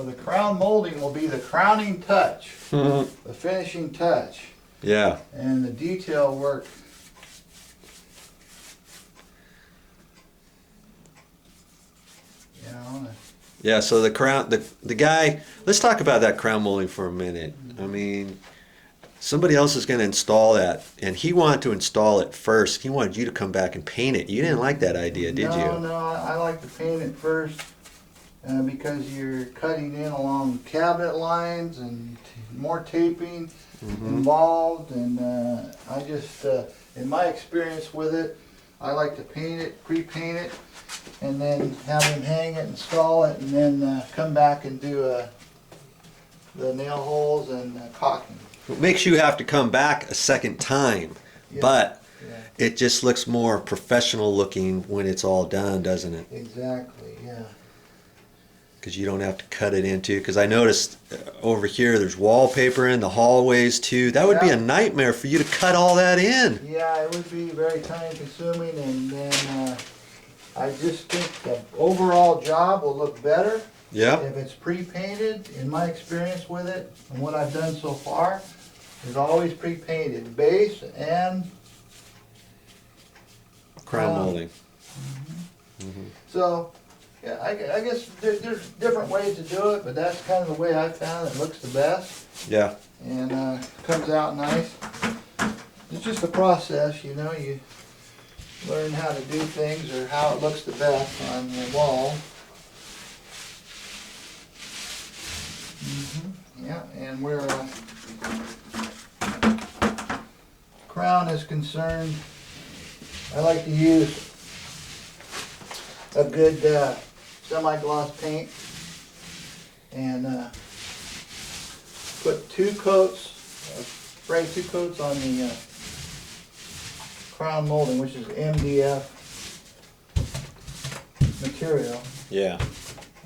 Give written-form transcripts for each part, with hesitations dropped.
the crown molding will be the crowning touch, the finishing touch. Yeah. And the detail work. You know. Yeah, so the crown, the guy, let's talk about that crown molding for a minute. I mean, somebody else is going to install that, and he wanted to install it first. He wanted you to come back and paint it. You didn't like that idea, did you? No, I like to paint it first because you're cutting in along cabinet lines and more taping involved, and I just, in my experience with it, I like to paint it, pre-paint it, and then have him hang it, install it, and then come back and do the nail holes and caulking. It makes you have to come back a second time, Yeah, but yeah. it just looks more professional looking when it's all done, doesn't it? Exactly, yeah. Because you don't have to cut it into, because I noticed over here there's wallpaper in the hallways too. That would be a nightmare for you to cut all that in. Yeah, it would be very time consuming, and then I just think the overall job will look better Yeah. if it's pre-painted. In my experience with it, and what I've done so far, is always pre-painted, base and Crown molding. So, yeah, I guess there's different ways to do it, but that's kind of the way I found it looks the best, Yeah. and comes out nice. It's just a process, you know. You learn how to do things or how it looks the best on the wall. Yeah, and where crown is concerned, I like to use a good semi-gloss paint and put 2 coats, spray 2 coats on the crown molding, which is MDF material, Yeah.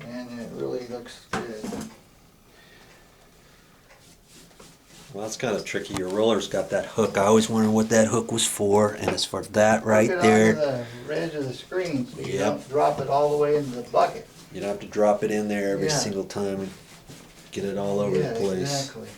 and it really looks good. Well, that's kind of tricky. Your roller's got that hook. I always wondered what that hook was for, and it's for that right Put it there. on the edge of the screen so you Yep. don't drop it all the way into the bucket. You don't have to drop it in there every Yeah. single time and get it all over Yeah, the place. exactly.